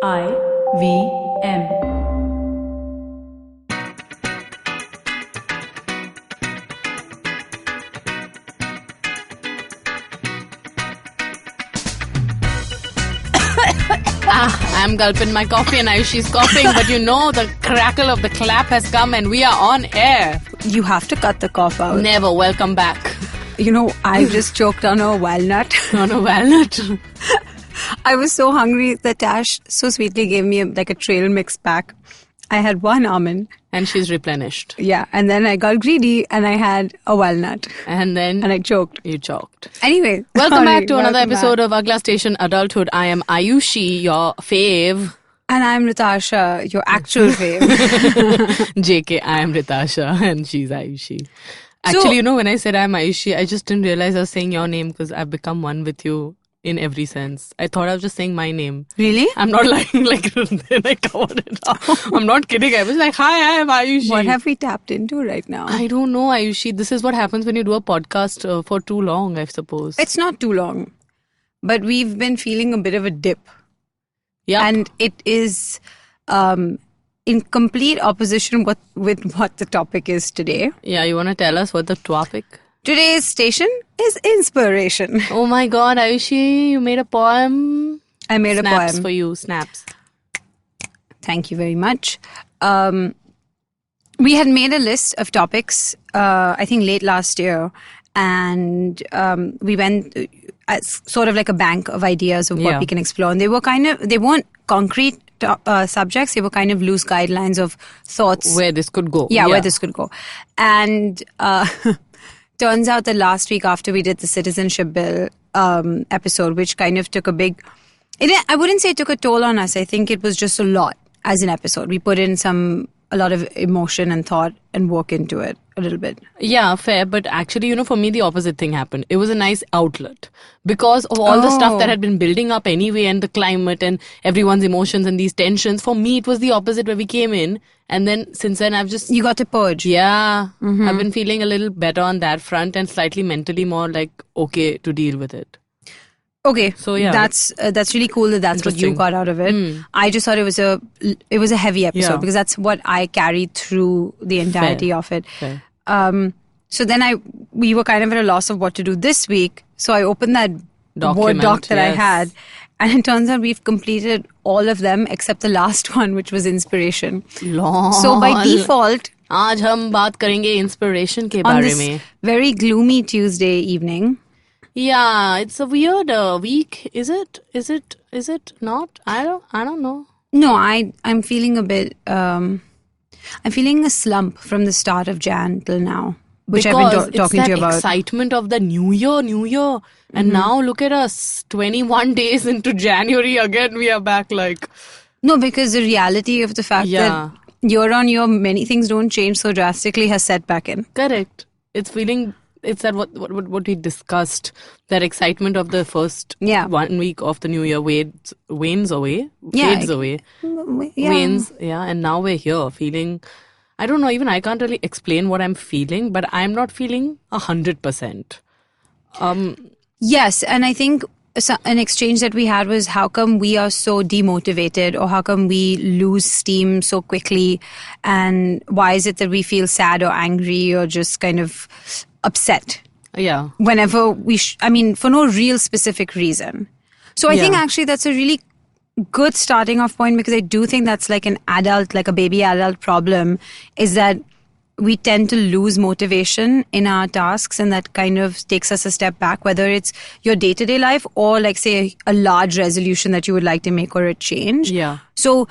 IVM. I'm gulping my coffee and Ayushi's coughing, but the crackle of the clap has come and we are on air. You have to cut the cough out. Never. Welcome back. I just choked on a walnut. On a walnut? I was so hungry that Tash so sweetly gave me a trail mix pack. I had one almond. And she's replenished. Yeah, and then I got greedy and I had a walnut. And I choked. You choked. Anyway. Welcome back to another episode of Agla Station Adulthood. I am Ayushi, your fave. And I'm Rytasha, your actual fave. JK, I am Rytasha and she's Ayushi. Actually, when I said I'm Ayushi, I just didn't realize I was saying your name because I've become one with you in every sense. I thought I was just saying my name. Really? I'm not lying, then I covered it up. I'm not kidding. I was like, hi, I am Ayushi. What have we tapped into right now? I don't know, Ayushi. This is what happens when you do a podcast for too long, I suppose. It's not too long. But we've been feeling a bit of a dip. Yeah. And it is in complete opposition with what the topic is today. Yeah, you want to tell us what the topic? Today's station is inspiration. Oh my God, Ayushi, you made a poem. I made a poem. Snaps for you, snaps. Thank you very much. We had made a list of topics, I think late last year, and we went as sort of like a bank of ideas of what we can explore. And they weren't concrete subjects, they were kind of loose guidelines of thoughts. Where this could go. Yeah, where this could go. And turns out that last week after we did the citizenship bill episode, which kind of took I wouldn't say it took a toll on us. I think it was just a lot as an episode. We put in a lot of emotion and thought and work into it a little bit. Yeah, fair. But actually, for me, the opposite thing happened. It was a nice outlet because of all the stuff that had been building up anyway, and the climate and everyone's emotions and these tensions. For me, it was the opposite where we came in. And then since then, You got to purge. Yeah. Mm-hmm. I've been feeling a little better on that front and slightly mentally more okay to deal with it. Okay, so yeah, that's really cool that's what you got out of it. I just thought it was a heavy episode because that's what I carried through the entirety of it. Fair. So then we were kind of at a loss of what to do this week. So I opened that Word doc that I had, and it turns out we've completed all of them except the last one, which was inspiration. Lol. So by default, आज हम बात करेंगे inspiration के on बारे this में. Very gloomy Tuesday evening. Yeah, it's a weird week. Is it not? I don't know. No, I'm feeling a bit. I'm feeling a slump from the start of Jan till now, which because I've been talking to you about. It's that excitement of the new year, and now look at us, 21 days into January again. We are back No, because the reality of the fact that year on year many things don't change so drastically has set back in. Correct. It's that what we discussed, that excitement of the first 1 week of the new year wanes away, fades away, wanes, and now we're here feeling, I don't know, even I can't really explain what I'm feeling, but I'm not feeling 100%. Yes, and I think an exchange that we had was how come we are so demotivated, or how come we lose steam so quickly, and why is it that we feel sad or angry or just kind of upset whenever for no real specific reason. So I think actually that's a really good starting off point, because I do think that's like an adult, like a baby adult problem, is that we tend to lose motivation in our tasks, and that kind of takes us a step back, whether it's your day-to-day life or say a large resolution that you would like to make or a change. So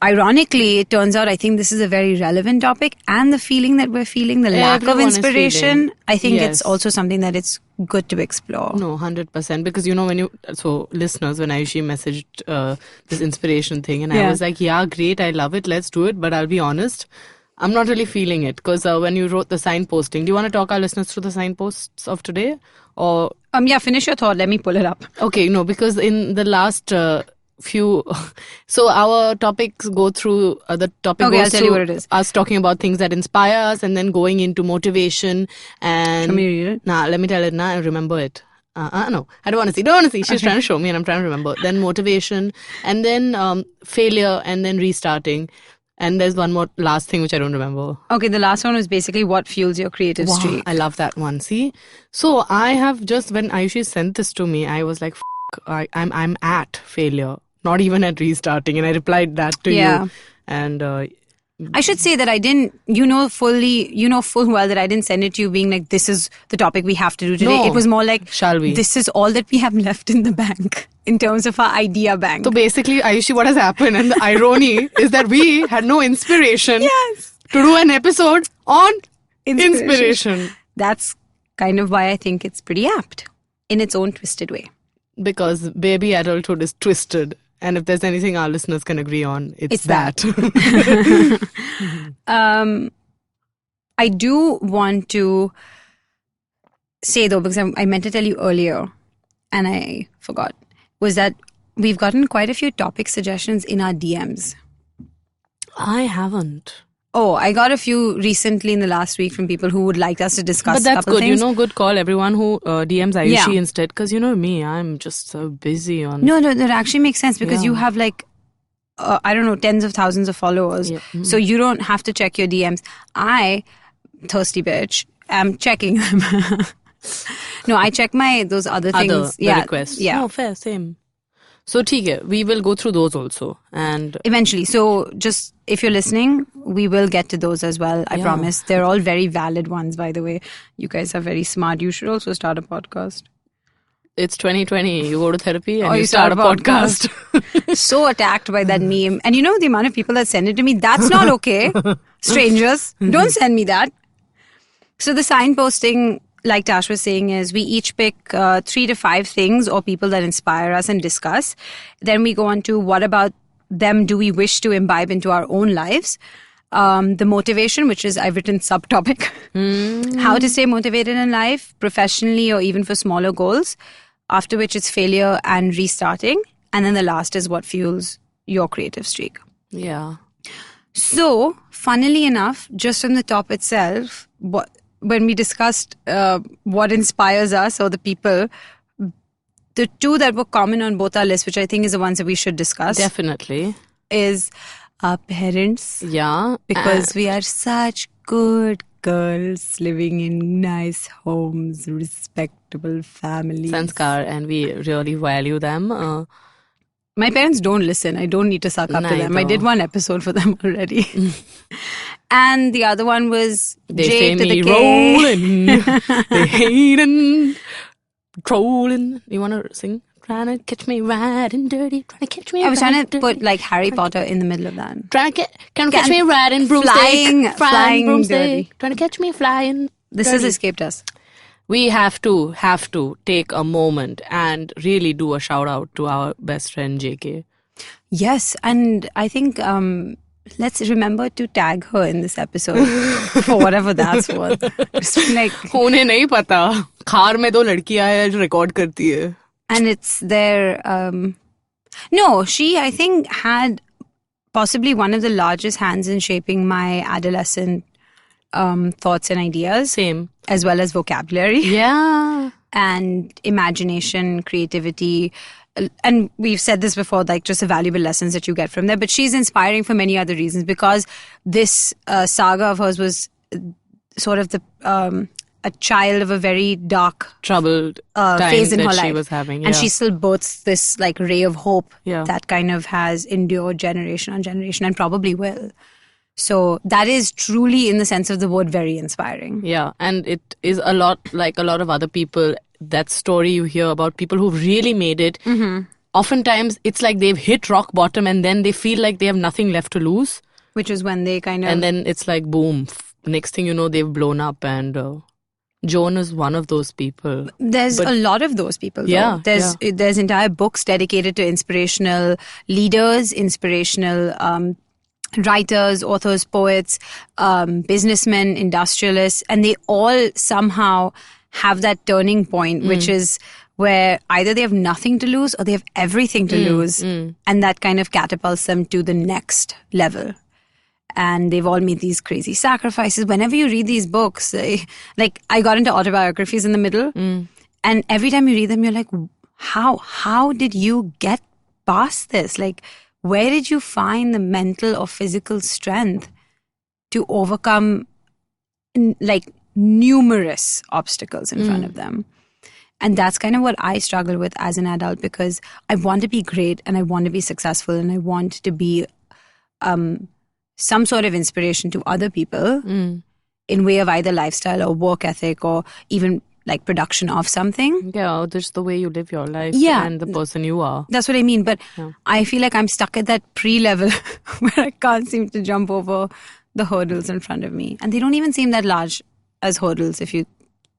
ironically, it turns out I think this is a very relevant topic, and the feeling that we're feeling, the lack of inspiration, I think it's also something that it's good to explore. No, 100%. Because listeners, when Ayushi messaged this inspiration thing, and I was like, yeah, great, I love it, let's do it. But I'll be honest, I'm not really feeling it, because when you wrote the signposting, do you want to talk our listeners through the signposts of today? Or finish your thought, let me pull it up. Okay, no, because in the last so our topics go through the topic goes I'll tell you what it is. Us talking about things that inspire us, and then going into motivation and Can we read it? Let me tell it now. I remember it. No, I don't want to see. She's trying to show me and I'm trying to remember. Then motivation, and then failure, and then restarting. And there's one more last thing which I don't remember. Okay, the last one was basically what fuels your creative streak. I love that one. See? So I have just, when Ayushi sent this to me, I was like, I'm at failure, not even at restarting. And I replied that to you. And I should say that I didn't, you know full well that I didn't send it to you being like, this is the topic we have to do today. No. It was more like, shall we? This is all that we have left in the bank in terms of our idea bank. So basically, Ayushi, what has happened, and the irony is that we had no inspiration to do an episode on inspiration. That's kind of why I think it's pretty apt in its own twisted way. Because baby adulthood is twisted. And if there's anything our listeners can agree on, it's that. I do want to say, though, because I meant to tell you earlier, and I forgot, was that we've gotten quite a few topic suggestions in our DMs. I haven't. Oh, I got a few recently in the last week from people who would like us to discuss. But that's good. Things. Good call. Everyone who DMs Ayushi instead. Because me, I'm just so busy on... No, that actually makes sense because you have like, I don't know, tens of thousands of followers. Yeah. Mm. So you don't have to check your DMs. I, thirsty bitch, am checking them. No, I check those other things. The requests. Yeah. No, fair, same. So, we will go through those also. And eventually. So, just if you're listening, we will get to those as well. I promise. They're all very valid ones, by the way. You guys are very smart. You should also start a podcast. It's 2020. You go to therapy and you start a podcast. So attacked by that meme. And you know the amount of people that send it to me? That's not okay. Strangers, don't send me that. So, the signposting, like Tash was saying, is we each pick 3 to 5 things or people that inspire us and discuss. Then we go on to what about them do we wish to imbibe into our own lives. The motivation, which is I've written subtopic. How to stay motivated in life, professionally or even for smaller goals. After which it's failure and restarting. And then the last is what fuels your creative streak. Yeah. So, funnily enough, just from the top itself, when we discussed what inspires us or the people, the 2 that were common on both our lists, which I think is the ones that we should discuss. Definitely. Is our parents. Yeah. Because we are such good girls living in nice homes, respectable families. Sanskar, and we really value them. My parents don't listen. I don't need to suck up to them. I did one episode for them already. And the other one was J to the K. Rolling, they hating, trolling. You want to sing? Trying to catch me riding dirty. Trying to catch me. I was trying to put like Harry Potter in the middle of that. Trying to catch me riding broomstick. Flying broomstick. Dirty. Trying to catch me flying. This has escaped us. We have to take a moment and really do a shout out to our best friend JK. Yes, and I think let's remember to tag her in this episode for whatever that's worth. Like, उन्हें नहीं पता car में 2 लड़कियां हैं जो record करती है. And it's their no, she I think had possibly one of the largest hands in shaping my adolescent thoughts and ideas. Same. As well as vocabulary. Yeah. And imagination, creativity. And we've said this before, like just the valuable lessons that you get from there. But she's inspiring for many other reasons because this saga of hers was sort of a child of a very dark, troubled phase in her life. She was having, and she still boasts this like ray of hope that kind of has endured generation on generation and probably will. So that is truly, in the sense of the word, very inspiring. Yeah, and it is a lot like a lot of other people. That story you hear about people who've really made it. Mm-hmm. Oftentimes, it's like they've hit rock bottom and then they feel like they have nothing left to lose. Which is when they kind of... And then it's like, boom. Next thing you know, they've blown up. And Joan is one of those people. There's a lot of those people, though. Yeah. There's entire books dedicated to inspirational leaders, inspirational... writers, authors, poets, businessmen, industrialists, and they all somehow have that turning point, which is where either they have nothing to lose or they have everything to lose, and that kind of catapults them to the next level. And they've all made these crazy sacrifices. Whenever you read these books, like I got into autobiographies in the middle, And every time you read them, you're like, how did you get past this? Like, where did you find the mental or physical strength to overcome like numerous obstacles in front of them? And that's kind of what I struggle with as an adult, because I want to be great and I want to be successful and I want to be some sort of inspiration to other people in way of either lifestyle or work ethic or even like production of something. Yeah, just the way you live your life and the person you are. That's what I mean. But I feel like I'm stuck at that pre-level where I can't seem to jump over the hurdles in front of me. And they don't even seem that large as hurdles if you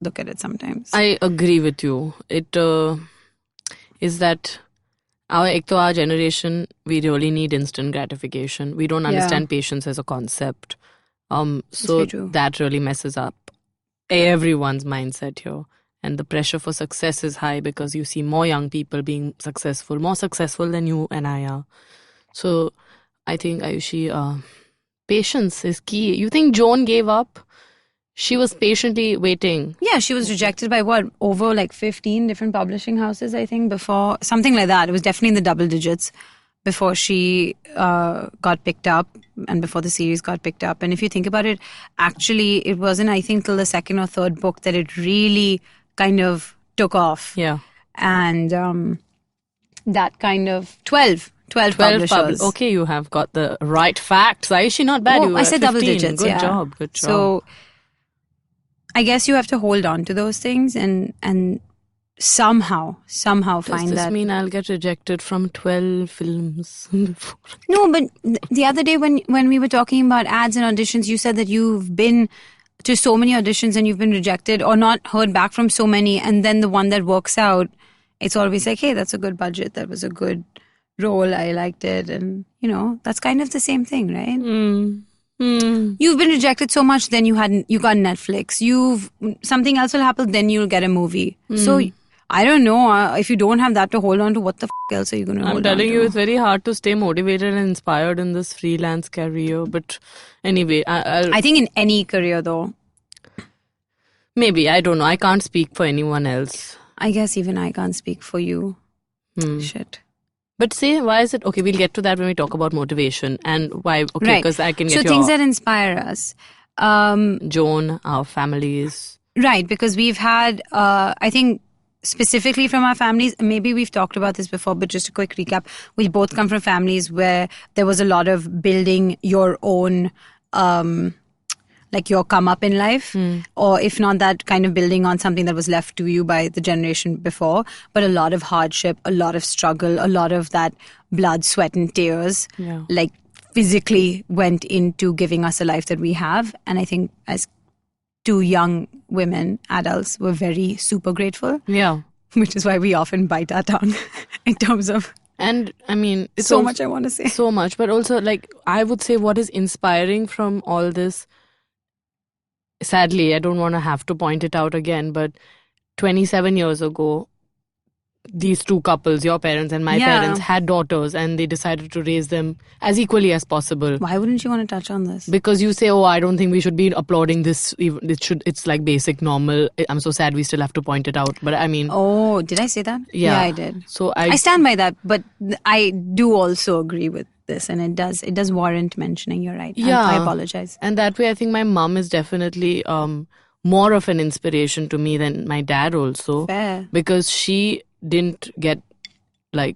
look at it sometimes. I agree with you. It is that our generation, we really need instant gratification. We don't understand patience as a concept. So that really messes up everyone's mindset here. And the pressure for success is high because you see more young people being successful, more successful than you and I are. So I think, Ayushi, patience is key. You think Joan gave up? She was patiently waiting. Yeah, she was rejected by over like 15 different publishing houses, I think, before, something like that. It was definitely in the double digits before she got picked up and before the series got picked up. And if you think about it, actually, it wasn't, I think, till the second or third book that it really kind of took off. Yeah. And that kind of 12 publishers. Okay, you have got the right facts. Ayushi, not bad. I said 15. Double digits. Good job. So I guess you have to hold on to those things and somehow find that. Does this mean I'll get rejected from 12 films? No, but the other day when we were talking about ads and auditions, you said that you've been to so many auditions and you've been rejected or not heard back from so many, and then the one that works out, it's always like, hey, that's a good budget, that was a good role, I liked it. And that's kind of the same thing, right? You've been rejected so much, then you got Netflix. Something else will happen, then you'll get a movie. So I don't know, if you don't have that to hold on to, what the else are you going to hold on to? I'm telling you, it's very hard to stay motivated and inspired in this freelance career. But anyway, I think in any career though. Maybe, I don't know. I can't speak for anyone else. I guess even I can't speak for you. Shit. But say, why is it... Okay, we'll get to that when we talk about motivation and why... Okay, because I can get things that inspire us. Joan, our families. Right, because we've had, I think, specifically from our families, maybe we've talked about this before, but just a quick recap. We both come from families where there was a lot of building your own... like your come up in life, or if not that, kind of building on something that was left to you by the generation before, but a lot of hardship, a lot of struggle, a lot of that blood, sweat and tears, like physically went into giving us a life that we have. And I think as two young women, adults, we're very super grateful. Yeah. Which is why we often bite our tongue in terms of... And I mean, it's so much I want to say. So much, but also like, I would say what is inspiring from all this, sadly, I don't want to have to point it out again, but 27 years ago, these two couples, your parents and my parents, had daughters and they decided to raise them as equally as possible. Why wouldn't you want to touch on this? Because you say, I don't think we should be applauding this. It's like basic, normal. I'm so sad we still have to point it out. But I mean... Oh, did I say that? Yeah, I did. So I stand by that, but I do also agree with this, and it does warrant mentioning. You're right. Yeah. I apologize. And that way, I think my mom is definitely more of an inspiration to me than my dad also. Fair. Because she didn't get the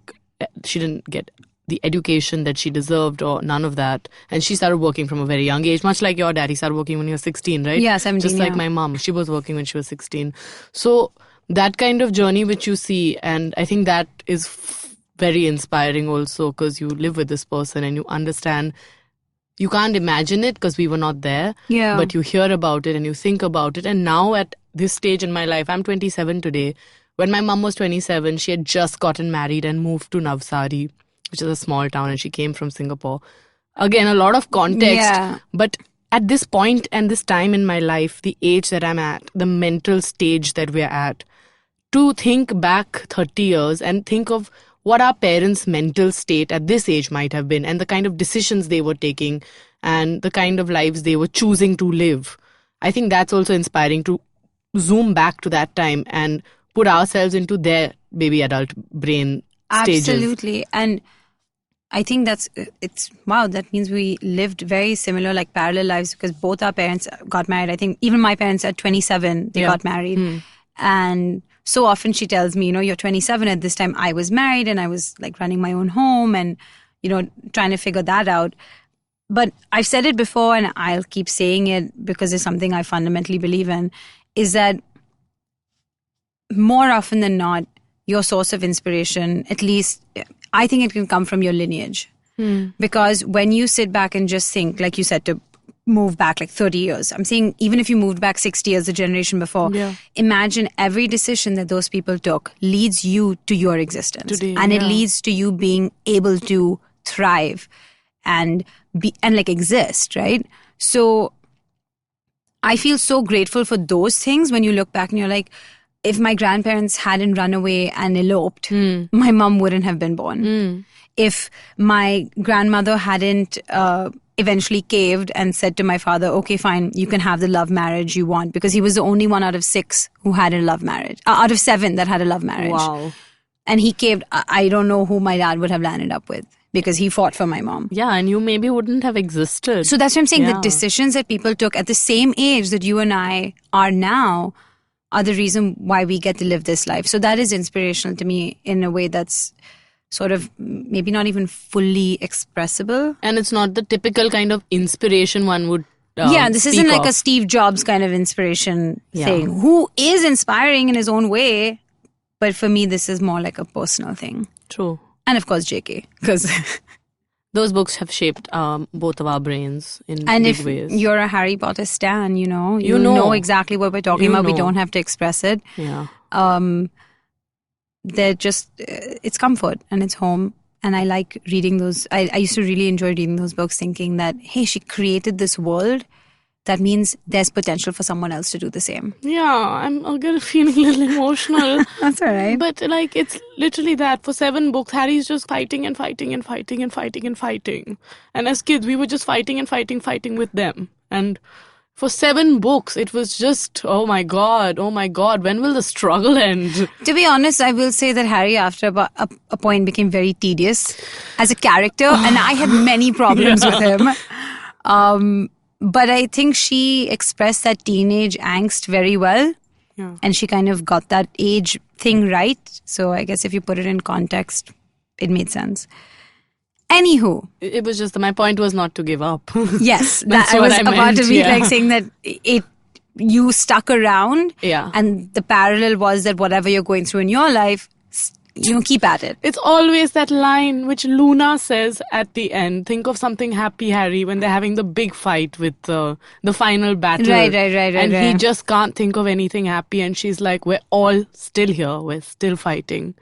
education that she deserved or none of that. And she started working from a very young age, much like your dad. He started working when he was 16, right? Yeah, 17. Just like my mom. She was working when she was 16. So that kind of journey which you see, and I think that is very inspiring also, because you live with this person and you understand. You can't imagine it because we were not there. Yeah. But you hear about it and you think about it. And now at this stage in my life, I'm 27 today. When my mom was 27, she had just gotten married and moved to Navsari, which is a small town, and she came from Singapore. Again, a lot of context. But at this point and this time in my life, the age that I'm at, the mental stage that we're at, to think back 30 years and think of what our parents' mental state at this age might have been, and the kind of decisions they were taking and the kind of lives they were choosing to live. I think that's also inspiring, to zoom back to that time and put ourselves into their baby adult brain stages. Absolutely. And I think that means we lived very similar, like parallel lives, because both our parents got married. I think even my parents at 27, they got married. And so often she tells me, you're 27 at this time. I was married and I was like running my own home and, trying to figure that out. But I've said it before and I'll keep saying it because it's something I fundamentally believe in, is that more often than not, your source of inspiration, at least I think it can come from your lineage. Because when you sit back and just think, like you said, to move back like 30 years. I'm saying even if you moved back 60 years, the generation before, imagine every decision that those people took leads you to your existence. Today, and it leads to you being able to thrive and exist, right? So I feel so grateful for those things when you look back and you're like, if my grandparents hadn't run away and eloped, my mom wouldn't have been born. If my grandmother hadn't eventually caved and said to my father, okay, fine, you can have the love marriage you want, because he was the only one out of 6 who had a love marriage, out of 7 that had a love marriage. Wow. And he caved. I don't know who my dad would have landed up with, because he fought for my mom. Yeah, and you maybe wouldn't have existed. So that's what I'm saying. The decisions that people took at the same age that you and I are now are the reason why we get to live this life. So that is inspirational to me in a way that's sort of maybe not even fully expressible. And it's not the typical kind of inspiration one would this isn't like a Steve Jobs kind of inspiration thing, who is inspiring in his own way. But for me, this is more like a personal thing. True. And of course, JK, because those books have shaped both of our brains in big ways. And if you're a Harry Potter stan, you know exactly what we're talking about. We don't have to express it. Yeah. They're just, it's comfort and it's home. And I like reading those. I used to really enjoy reading those books, thinking that, hey, she created this world. That means there's potential for someone else to do the same. Yeah, I'm feeling a little emotional. That's all right. But it's literally that. For 7 books, Harry's just fighting and fighting and fighting and fighting and fighting. And as kids, we were just fighting and fighting with them. And for 7 books, it was just, oh my God, when will the struggle end? To be honest, I will say that Harry, after a point, became very tedious as a character. And I had many problems with him. But I think she expressed that teenage angst very well. Yeah. And she kind of got that age thing right. So I guess if you put it in context, it made sense. Anywho. It was just, my point was not to give up. Yes. I was about to be saying that you stuck around. Yeah. And the parallel was that whatever you're going through in your life, keep at it. It's always that line which Luna says at the end. Think of something happy, Harry, when they're having the big fight with the final battle. Right. And he just can't think of anything happy. And she's like, we're all still here. We're still fighting.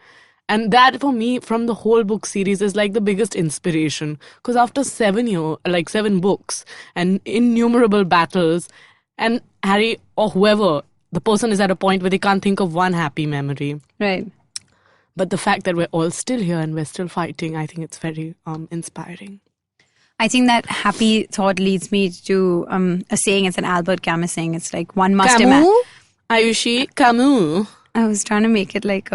And that, for me, from the whole book series, is like the biggest inspiration. Because after 7 books and innumerable battles, and Harry or whoever, the person is at a point where they can't think of one happy memory. Right. But the fact that we're all still here and we're still fighting, I think it's very inspiring. I think that happy thought leads me to a saying. It's an Albert Camus saying. It's like, one must imagine. Ayushi, Camus. I was trying to make it like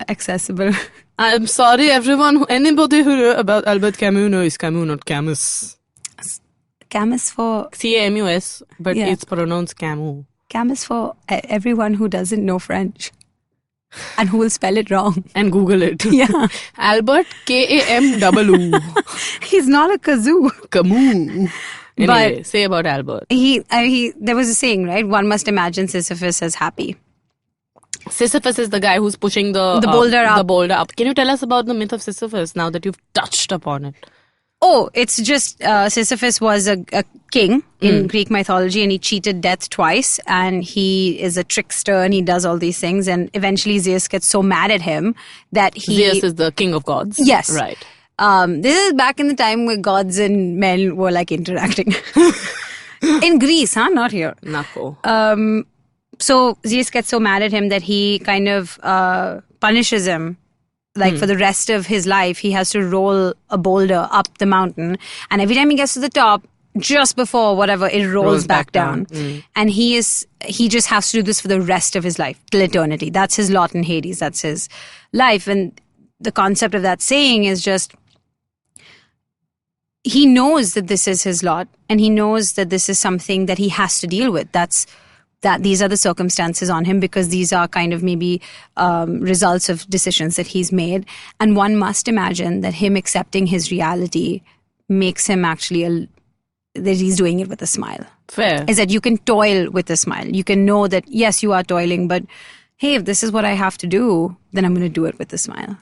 accessible. I'm sorry, everyone. Anybody who knows about Albert Camus knows Camus, not Camus. Camus for... C-A-M-U-S, but it's pronounced Camus. Camus for everyone who doesn't know French. And who will spell it wrong. And Google it. Yeah. Albert, K-A-M-U-U. He's not a kazoo. Camus. Anyway, say about Albert. There was a saying, right? One must imagine Sisyphus as happy. Sisyphus is the guy who's pushing the boulder up. Can you tell us about the myth of Sisyphus now that you've touched upon it? Oh, it's just Sisyphus was a king in Greek mythology, and he cheated death twice, and he is a trickster and he does all these things, and eventually Zeus gets so mad at him that Zeus is the king of gods. Yes. Right. This is back in the time where gods and men were like interacting. In Greece, not here. Nako. So Zeus gets so mad at him that he kind of punishes him. Like for the rest of his life, he has to roll a boulder up the mountain. And every time he gets to the top, just before whatever, it rolls back down. And he just has to do this for the rest of his life, till eternity. That's his lot in Hades. That's his life. And the concept of that saying is just, he knows that this is his lot, and he knows that this is something that he has to deal with. These are the circumstances on him, because these are kind of maybe results of decisions that he's made. And one must imagine that him accepting his reality makes him actually that he's doing it with a smile. Fair. Is that you can toil with a smile. You can know that, yes, you are toiling, but hey, if this is what I have to do, then I'm going to do it with a smile.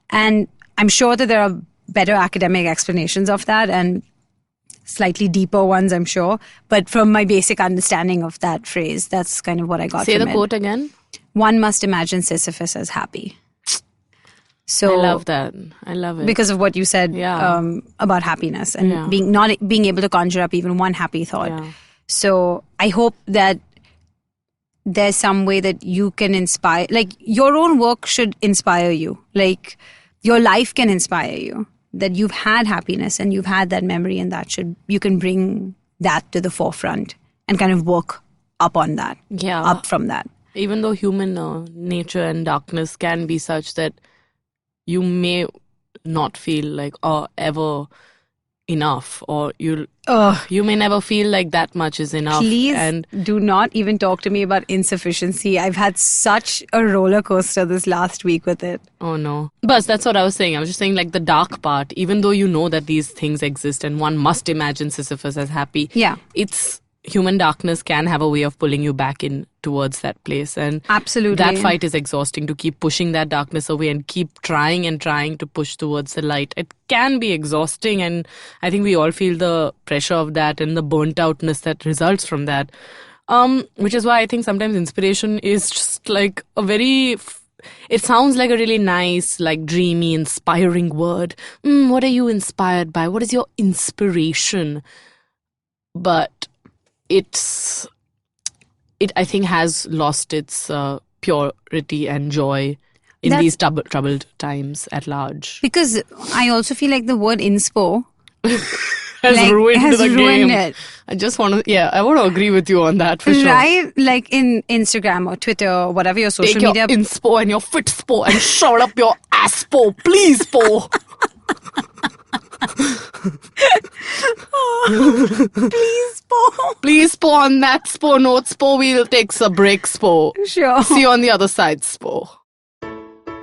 And I'm sure that there are better academic explanations of that, and slightly deeper ones, I'm sure. But from my basic understanding of that phrase, that's kind of what I got from it. Say the quote again. One must imagine Sisyphus as happy. So I love that. I love it. Because of what you said about happiness and not being able to conjure up even one happy thought. Yeah. So I hope that there's some way that you can inspire, like your own work should inspire you. Like your life can inspire you. That you've had happiness and you've had that memory, and you can bring that to the forefront and kind of work up on that. Yeah. Up from that. Even though human nature and darkness can be such that you may not feel like ever enough, or you may never feel like that much is enough. Please do not even talk to me about insufficiency. I've had such a roller coaster this last week with it. Oh no. But that's what I was saying. I was just saying, like, the dark part, even though you know that these things exist and one must imagine Sisyphus as happy. Yeah. It's human darkness can have a way of pulling you back in towards that place. And absolutely, that fight is exhausting, to keep pushing that darkness away and keep trying and trying to push towards the light. It can be exhausting, and I think we all feel the pressure of that and the burnt outness that results from that. Which is why I think sometimes inspiration is just like a very... It sounds like a really nice, like dreamy, inspiring word. What are you inspired by? What is your inspiration? But it I think has lost its purity and joy in these troubled times at large. Because I also feel like the word inspo has ruined the game. It. I want to agree with you on that for sure. Right? Like in Instagram or Twitter or whatever your social media. Take your inspo and your fitspo and shut up your asspo, please, po. Please, po. Please, po, on that spo, note spo, we'll take a break, spo. Sure. See you on the other side, spo.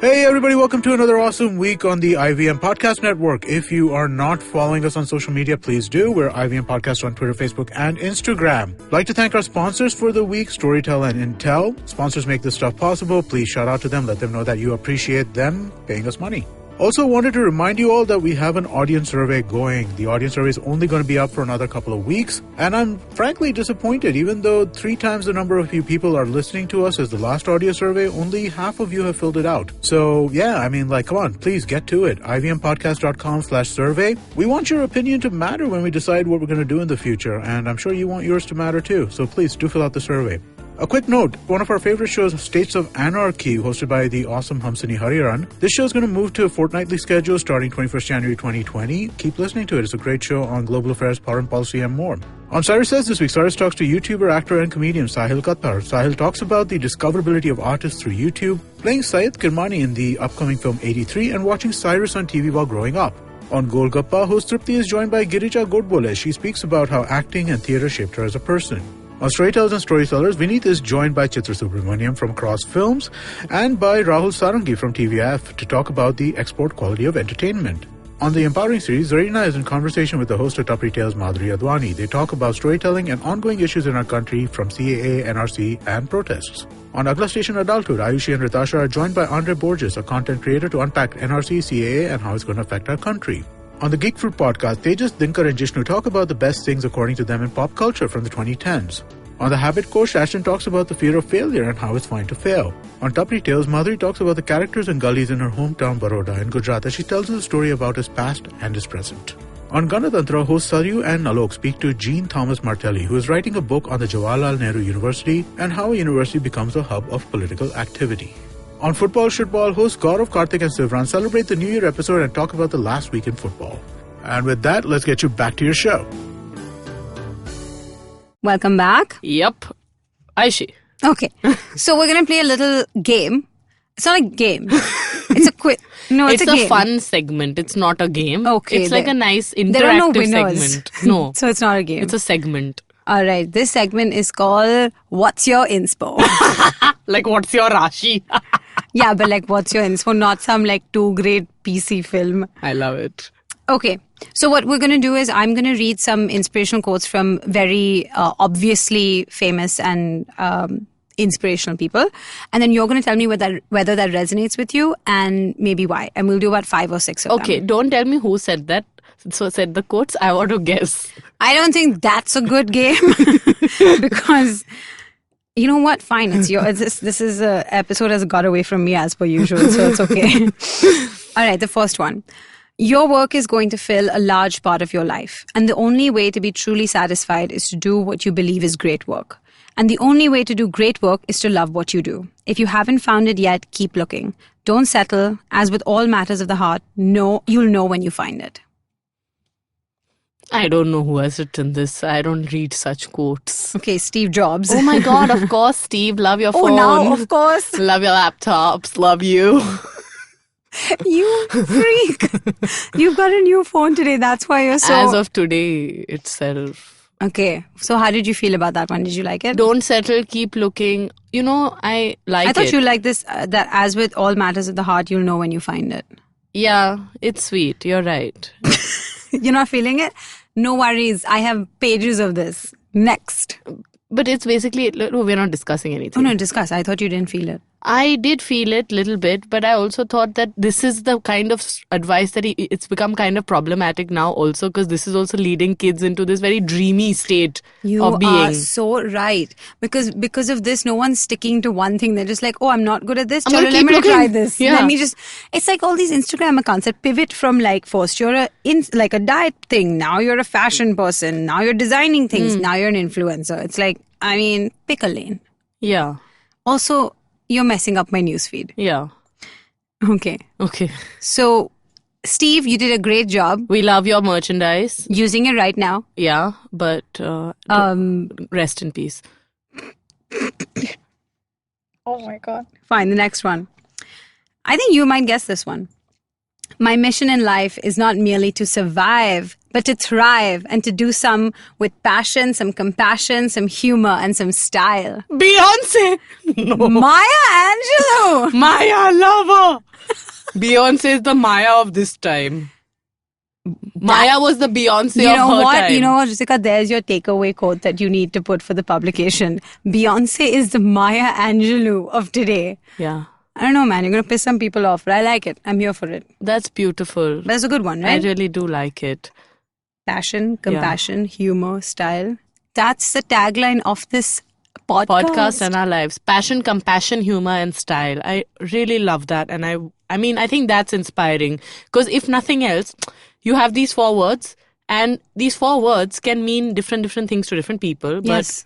Hey everybody, welcome to another awesome week on the IVM Podcast Network. If you are not following us on social media, please do. We're IVM Podcast on Twitter, Facebook, and Instagram. I'd like to thank our sponsors for the week, Storytel and Intel. Sponsors make this stuff possible. Please shout out to them. Let them know that you appreciate them paying us money. Also wanted to remind you all that we have an audience survey going. The audience survey is only going to be up for another couple of weeks. And I'm frankly disappointed. Even though 3 times the number of you people are listening to us as the last audio survey, only half of you have filled it out. So yeah, I mean, like, come on, please get to it. ivmpodcast.com/survey. We want your opinion to matter when we decide what we're going to do in the future. And I'm sure you want yours to matter too. So please do fill out the survey. A quick note, one of our favorite shows, States of Anarchy, hosted by the awesome Hamsini Hariharan. This show is going to move to a fortnightly schedule starting 21st January 2020. Keep listening to it. It's a great show on global affairs, foreign policy, and more. On Cyrus Says this week, Cyrus talks to YouTuber, actor, and comedian Sahil Kattar. Sahil talks about the discoverability of artists through YouTube, playing Syed Kirmani in the upcoming film 83, and watching Cyrus on TV while growing up. On Golgappa, host Tripti is joined by Girija Godbole. She speaks about how acting and theatre shaped her as a person. On Storytellers and Storytellers, Vineet is joined by Chitra Subramaniam from Cross Films and by Rahul Sarangi from TVF to talk about the export quality of entertainment. On the Empowering series, Zarina is in conversation with the host of Tapri Tales, Madhuri Advani. They talk about storytelling and ongoing issues in our country from CAA, NRC, and protests. On Agla Station Adulthood, Ayushi and Rytasha are joined by Andre Borges, a content creator, to unpack NRC, CAA, and how it's going to affect our country. On the Geek Fruit podcast, Tejas, Dinkar, and Jishnu talk about the best things according to them in pop culture from the 2010s. On the Habit Coach, Ashton talks about the fear of failure and how it's fine to fail. On Tapri Tales, Madhuri talks about the characters and gullies in her hometown Baroda in Gujarat as she tells us a story about his past and his present. On Ganatantra, hosts Saryu and Alok speak to Jean Thomas Martelli, who is writing a book on the Jawaharlal Nehru University and how a university becomes a hub of political activity. On Football Shitball, hosts Gaurav, Karthik, and Sivran celebrate the New Year episode and talk about the last week in football. And with that, let's get you back to your show. Welcome back. Yep. Ayushi. Okay. So we're going to play a little game. It's not a game. It's a quiz. No, it's a game. It's a fun segment. It's not a game. Okay. It's like a nice interactive there are no winners. segment. No. So it's not a game. It's a segment. All right. This segment is called What's Your Inspo? Like, what's your Rashi? Yeah, but like, what's your inspo? Not some like 2 grade PC film. I love it. Okay. So what we're going to do is I'm going to read some inspirational quotes from very obviously famous and inspirational people. And then you're going to tell me whether that resonates with you and maybe why. And we'll do about 5 or 6 of them. Okay. Don't tell me who said that. So said the quotes. I want to guess. I don't think that's a good game because... You know what? Fine. This is a episode has got away from me as per usual, so it's okay. All right, the first one. Your work is going to fill a large part of your life, and the only way to be truly satisfied is to do what you believe is great work. And the only way to do great work is to love what you do. If you haven't found it yet, keep looking. Don't settle. As with all matters of the heart, you'll know when you find it. I don't know who has written this. I don't read such quotes. Okay, Steve Jobs. Oh my God, of course, Steve. Love your phone. Oh, now, of course. Love your laptops. Love you. You freak. You've got a new phone today. That's why you're so... As of today itself. Okay. So how did you feel about that one? Did you like it? Don't settle. Keep looking. You know, I like it. I thought you liked this, that as with all matters of the heart, you'll know when you find it. Yeah, it's sweet. You're right. You're not feeling it? No worries. I have pages of this. Next. But it's basically, we're not discussing anything. Oh, no, discuss. I thought you didn't feel it. I did feel it a little bit, but I also thought that this is the kind of advice that it's become kind of problematic now also, because this is also leading kids into this very dreamy state of being. You are so right. Because of this, no one's sticking to one thing. They're just like, oh, I'm not good at this. Let me try this. Yeah. Let me just... It's like all these Instagram accounts that pivot from like first you're like a diet thing. Now you're a fashion person. Now you're designing things. Now you're an influencer. It's like, I mean, pick a lane. Yeah. Also... You're messing up my newsfeed. Yeah. Okay. So, Steve, you did a great job. We love your merchandise. Using it right now. Yeah, but rest in peace. Oh my God. Fine, the next one. I think you might guess this one. My mission in life is not merely to survive, but to thrive and to do some with passion, some compassion, some humor, and some style. Beyonce! No. Maya Angelou! Maya, love her! Beyonce is the Maya of this time. Maya was the Beyonce of her time. You know what, Jessica? There's your takeaway quote that you need to put for the publication. Beyonce is the Maya Angelou of today. Yeah. I don't know, man. You're going to piss some people off, but I like it. I'm here for it. That's beautiful. That's a good one, right? I really do like it. Passion, compassion, humor, style. That's the tagline of this podcast and our lives. Passion, compassion, humor, and style. I really love that. And I mean, I think that's inspiring. Because if nothing else, you have these 4 words. And these 4 words can mean different things to different people. But yes.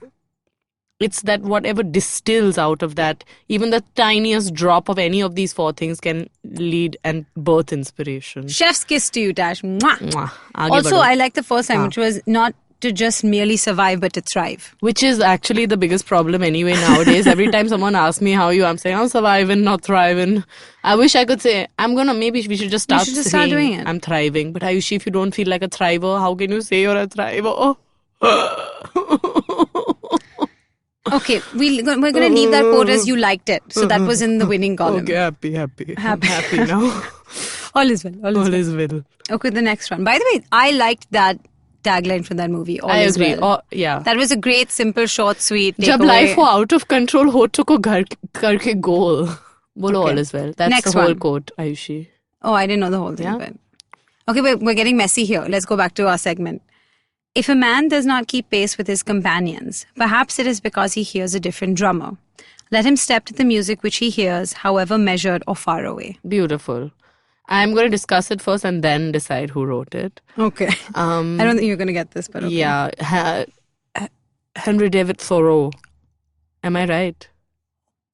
It's that whatever distills out of that, even the tiniest drop of any of these 4 things can lead and birth inspiration. Chef's kiss to you, Tash. Mwah. Mwah. Also, I like the first time, which was not to just merely survive, but to thrive. Which is actually the biggest problem anyway nowadays. Every time someone asks me how you, I'm saying, I'm surviving, not thriving. I wish I could say, maybe we should just start doing it. I'm thriving. But Ayushi, if you don't feel like a thriver, how can you say you're a thriver? Okay, we're going to leave that quote as you liked it. So that was in the winning column. Okay, happy. I'm happy now. All is well. All is well. Okay, the next one. By the way, I liked that tagline for that movie. All I is agree. well. Yeah. That was a great, simple, short, sweet takeaway. Jab life ho out of control ho to ko ghar karke goal. Bolo Okay. all is well. That's Next the whole one. quote, Ayushi. Oh, I didn't know the whole thing. Yeah. But... Okay, we're getting messy here. Let's go back to our segment. If a man does not keep pace with his companions, perhaps it is because he hears a different drummer. Let him step to the music which he hears, however measured or far away. Beautiful. I'm going to discuss it first and then decide who wrote it. Okay. I don't think you're going to get this, but okay. Yeah. Henry David Thoreau. Am I right?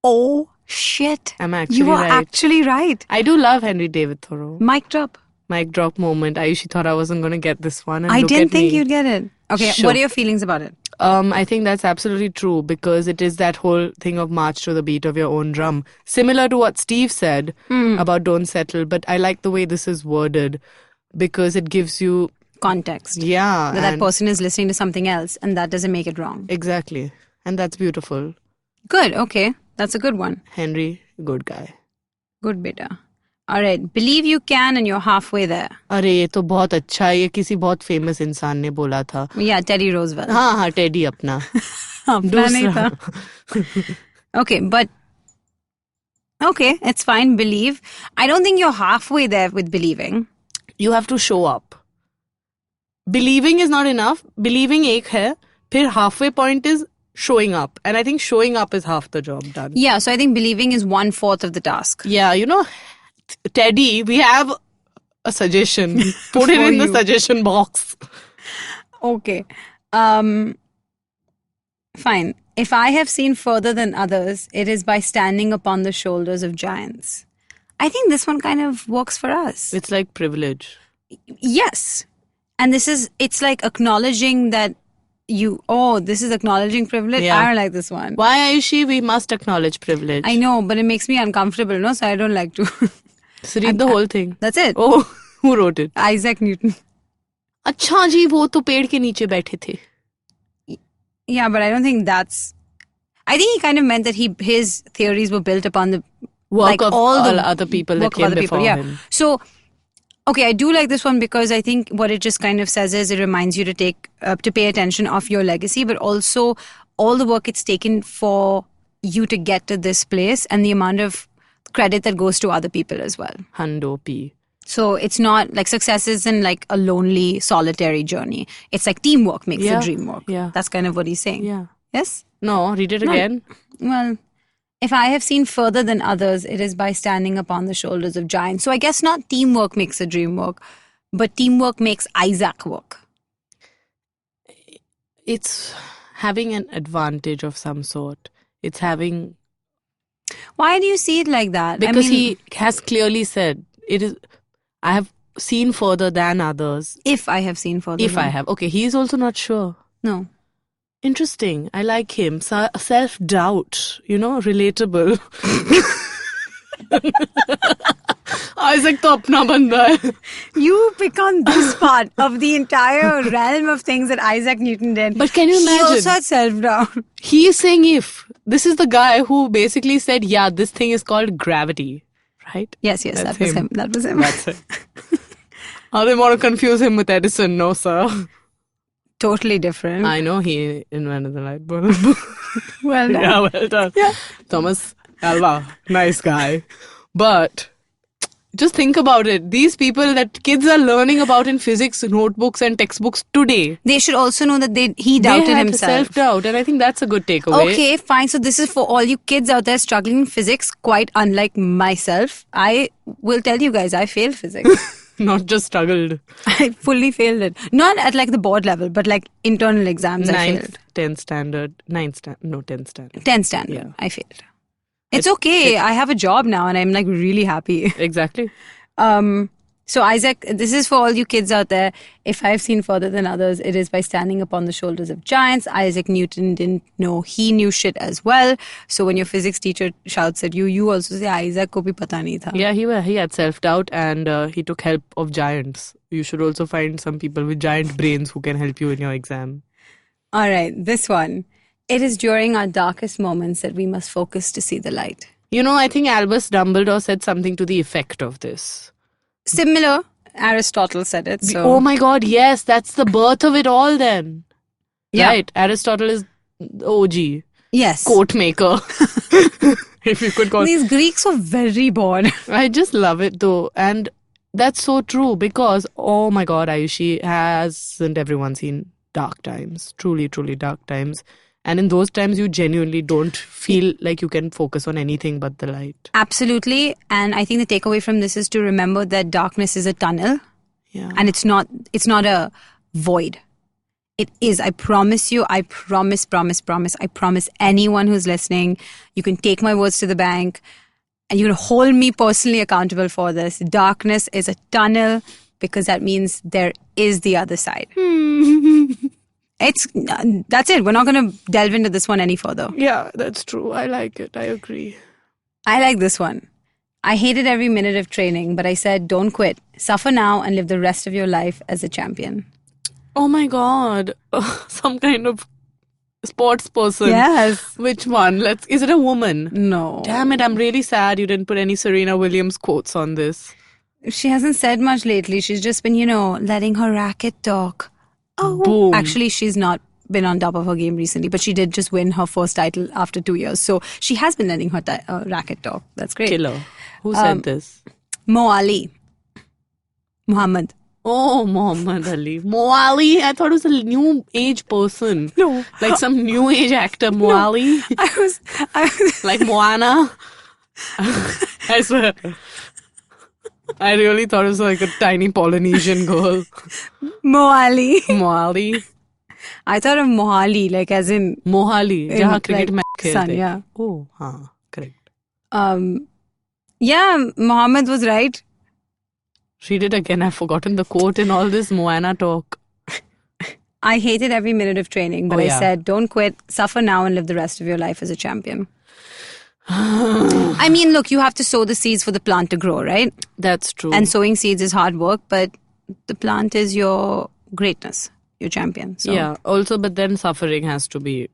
Oh, shit. I'm actually You are right. actually right. I do love Henry David Thoreau. Mic drop. Mic drop moment. Ayushi thought I wasn't going to get this one. And I look didn't at think me. you'd get it. Okay, Sure. what are your feelings about it? I think that's absolutely true, because it is that whole thing of march to the beat of your own drum. Similar to what Steve said about don't settle, but I like the way this is worded because it gives you context. Yeah. That person is listening to something else and that doesn't make it wrong. Exactly. And that's beautiful. Good. Okay. That's a good one. Henry, good guy. Good beta. All right. Believe you can and you're halfway there. अरे ये तो बहुत अच्छा है. ये किसी बहुत famous इंसान ने बोला था. Yeah, Teddy Roosevelt. हाँ, Teddy अपना. अपना नहीं था. Okay, but okay, it's fine. Believe. I don't think you're halfway there with believing. You have to show up. Believing is not enough. Believing एक है. फिर halfway point is showing up. And I think showing up is half the job done. Yeah, so I think believing is 1/4 of the task. Yeah, Teddy, we have a suggestion. Put it in the suggestion box. Okay. Fine. If I have seen further than others, it is by standing upon the shoulders of giants. I think this one kind of works for us. It's like privilege. Yes. And it's like acknowledging that this is acknowledging privilege. Yeah. I don't like this one. Why, Ayushi? We must acknowledge privilege. I know, but it makes me uncomfortable, no? So I don't like to. So read the whole thing. That's it. Oh, who wrote it? Isaac Newton. अच्छा जी, वो तो पेड़ के नीचे बैठे थे. Yeah, but I don't think that's... I think he kind of meant that his theories were built upon the work of all the other people that came before him. So, okay, I do like this one because I think what it just kind of says is it reminds you to pay attention of your legacy, but also all the work it's taken for you to get to this place and the amount of credit that goes to other people as well. Hundo P. So it's not like success isn't like a lonely, solitary journey. It's like teamwork makes the dream work. Yeah. That's kind of what he's saying. Yeah. Yes? No, read it again. Well, if I have seen further than others, it is by standing upon the shoulders of giants. So I guess not teamwork makes a dream work, but teamwork makes Isaac work. It's having an advantage of some sort. It's having... Why do you see it like that? Because he has clearly said, I have seen further than others. If I have seen further If I have. Okay, he is also not sure. No. Interesting. I like him. Self-doubt, relatable. Isaac to apna banda hai. You pick on this part of the entire realm of things that Isaac Newton did. But can you imagine? He also had self-doubt. He is saying if. This is the guy who basically said, yeah, this thing is called gravity. Right? Yes, that was him. That was him. That's it. How they want to confuse him with Edison? No, sir. Totally different. I know he invented the light bulb. Well done. Yeah, well done. Yeah. Thomas Alva, nice guy. But just think about it. These people that kids are learning about in physics notebooks and textbooks today. They should also know that he doubted himself. Self-doubt, and I think that's a good takeaway. Okay, fine. So this is for all you kids out there struggling in physics, quite unlike myself. I will tell you guys, I failed physics. Not just struggled. I fully failed it. Not at like the board level, but like internal exams I failed. 10th standard. 10th standard. 10th standard. Yeah. I failed. It's okay. I have a job now and I'm like really happy. Exactly. So Isaac, this is for all you kids out there. If I've seen further than others, it is by standing upon the shoulders of giants. Isaac Newton didn't know he knew shit as well. So when your physics teacher shouts at you, you also say, Isaac ko bhi pata nahi tha. Yeah, he had self-doubt and he took help of giants. You should also find some people with giant brains who can help you in your exam. All right, this one. It is during our darkest moments that we must focus to see the light. I think Albus Dumbledore said something to the effect of this. Similar. Aristotle said it. So. Oh my God, yes. That's the birth of it all then. Yeah. Right. Aristotle is the OG. Yes. Coat maker. If you could call. These Greeks were very bored. I just love it though. And that's so true because, oh my God, Ayushi, hasn't everyone seen dark times? Truly, truly dark times. And in those times, you genuinely don't feel like you can focus on anything but the light. Absolutely. And I think the takeaway from this is to remember that darkness is a tunnel. Yeah. And it's not a void. It is. I promise you. I promise. I promise anyone who's listening, you can take my words to the bank and you can hold me personally accountable for this. Darkness is a tunnel because that means there is the other side. That's it. We're not going to delve into this one any further. Yeah, that's true. I like it. I agree. I like this one. I hated every minute of training, but I said, don't quit. Suffer now and live the rest of your life as a champion. Oh my God. Some kind of sports person. Yes. Which one? Is it a woman? No. Damn it. I'm really sad you didn't put any Serena Williams quotes on this. She hasn't said much lately. She's just been, letting her racket talk. Oh. Boom. Actually, she's not been on top of her game recently, but she did just win her first title after 2 years. So she has been letting her racket talk. That's great. Killer. Who said this? Mo Ali. Muhammad. Oh, Muhammad Ali. Mo Ali? I thought it was a new age person. No. Like some new age actor, Mo Ali. I was like Moana. I swear. I really thought it was like a tiny Polynesian girl. Mo Ali. Mo Ali. I thought of Mohali, like as in Mohali, jahan cricket match खेलते. Yeah. Oh, हाँ, correct. Yeah, Mohammed was right. Read it again. I've forgotten the quote in all this Moana talk. I hated every minute of training, but I said, don't quit, suffer now and live the rest of your life as a champion. I mean, look, you have to sow the seeds for the plant to grow, right? That's true. And sowing seeds is hard work, but the plant is your greatness, your champion. So. Yeah, also, but then suffering has to be...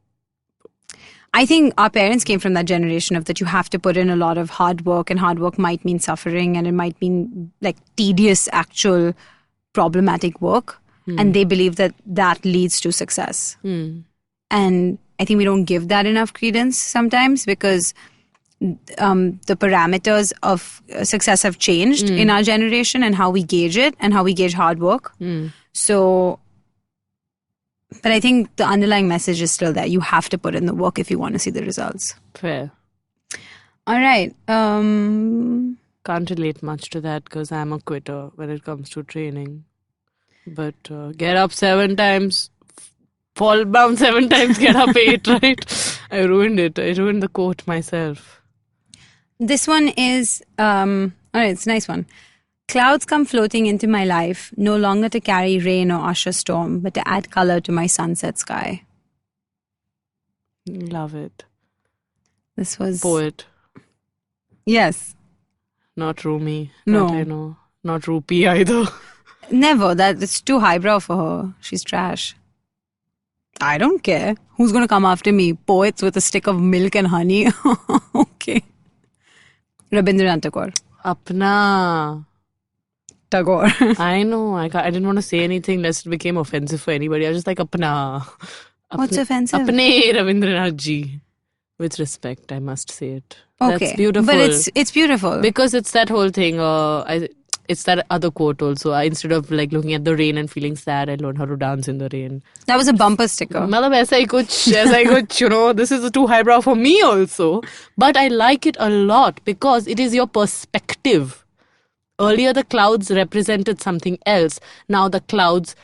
I think our parents came from that generation of that you have to put in a lot of hard work, and hard work might mean suffering, and it might mean like tedious, actual, problematic work. And they believe that that leads to success. And I think we don't give that enough credence sometimes because the parameters of success have changed in our generation and how we gauge it and how we gauge hard work. So, but I think the underlying message is still there. You have to put in the work if you want to see the results. Fair. All right. Can't relate much to that because I'm a quitter when it comes to training. But get up 7 times, fall down 7 times, get up 8, right? I ruined it. I ruined the quote myself. This one is, all right, it's a nice one. Clouds come floating into my life, no longer to carry rain or usher storm, but to add color to my sunset sky. Love it. This was... Poet. Yes. Not Rumi. No. That I know. Not Rupi either. Never. It's too highbrow for her. She's trash. I don't care. Who's going to come after me? Poets with a stick of milk and honey? Okay. Rabindranath Tagore. Apna. Tagore. I know. I didn't want to say anything lest it became offensive for anybody. I was just like, apna. What's offensive? Apne Rabindranath ji. With respect, I must say it. Okay. That's beautiful. But it's beautiful. Because it's that whole thing. It's that other quote also. Instead of like looking at the rain and feeling sad, I learned how to dance in the rain. That was a bumper sticker. Matlab aisa hi kuch, this is too highbrow for me also. But I like it a lot because it is your perspective. Earlier the clouds represented something else. Now the clouds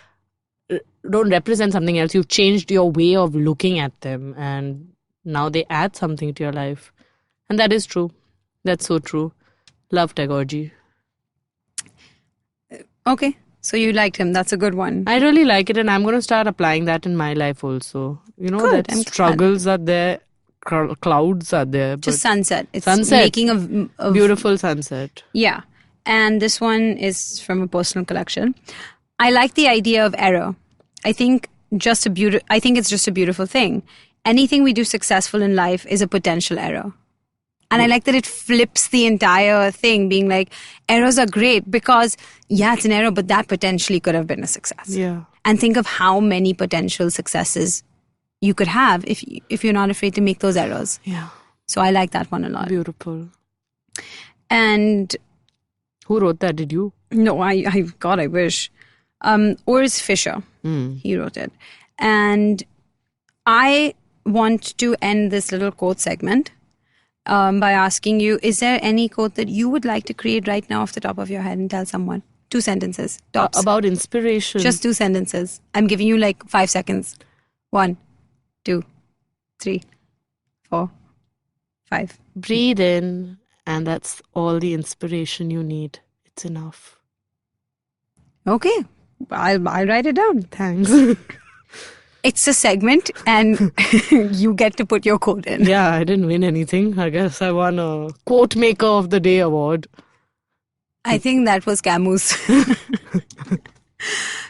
don't represent something else. You've changed your way of looking at them and now they add something to your life. And that is true. That's so true. Love Tagore ji. Okay, so you liked him. That's a good one. I really like it and I'm going to start applying that in my life also. You know, good, that struggles are there, clouds are there. Just sunset. It's sunset. Making a beautiful sunset. Yeah. And this one is from a personal collection. I like the idea of error. I think it's just a beautiful thing. Anything we do successful in life is a potential error. And I like that it flips the entire thing, being like, errors are great because, yeah, it's an error, but that potentially could have been a success. Yeah. And think of how many potential successes you could have if you're not afraid to make those errors. Yeah. So I like that one a lot. Beautiful. And... Who wrote that? Did you? No, God, I wish. Urs Fischer. He wrote it. And I want to end this little quote segment by asking you, is there any quote that you would like to create right now off the top of your head and tell someone? 2 sentences. Tops. About inspiration. Just 2 sentences. I'm giving you like 5 seconds. 1, 2, 3, 4, 5. Breathe in, and that's all the inspiration you need. It's enough. Okay. I'll write it down. Thanks. It's a segment and you get to put your quote in. Yeah, I didn't win anything. I guess I won a Quote Maker of the Day award. I think that was Camus.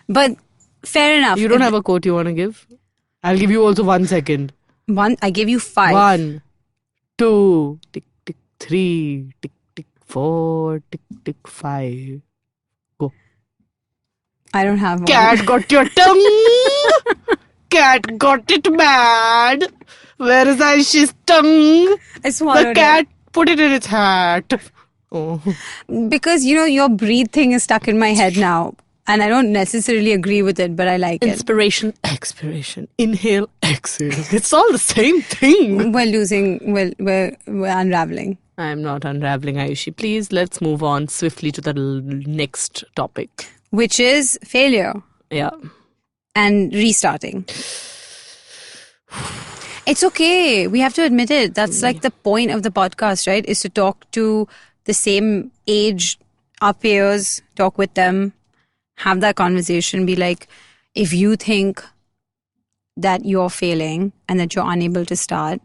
But fair enough. You don't have a quote you want to give? I'll give you also 1 second. I gave you 5. 1, 2, tick, tick, 3, tick, tick, 4, tick, tick, 5. Go. I don't have one. Cat got your tongue. Cat got it bad. Where is Ayushi's tongue? I swallowed The cat put it in its hat. Oh. Because, your breathe thing is stuck in my head now. And I don't necessarily agree with it, but I like Inspiration, expiration. Inhale, exhale. It's all the same thing. We're unraveling. I'm not unraveling, Ayushi. Please, let's move on swiftly to the next topic. Which is failure. Yeah. And restarting. It's okay. We have to admit it. That's like the point of the podcast, right? Is to talk to the same age, our peers, talk with them, have that conversation, be like, if you think that you're failing and that you're unable to start,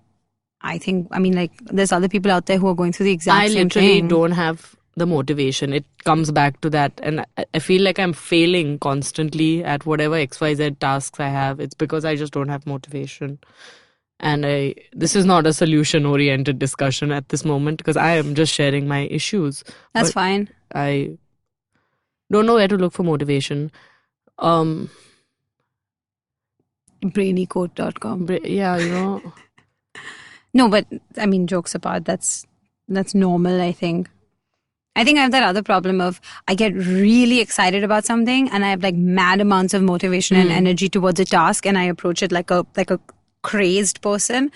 there's other people out there who are going through the exact same thing. I literally don't have the motivation. It comes back to that. And I feel like I'm failing constantly at whatever XYZ tasks I have. It's because I just don't have motivation. And this is not a solution-oriented discussion at this moment because I am just sharing my issues. That's fine. I don't know where to look for motivation. Brainyquote.com. Yeah, No, but jokes apart, that's normal, I think. I think I have that other problem of I get really excited about something and I have like mad amounts of motivation and energy towards a task and I approach it like a crazed person,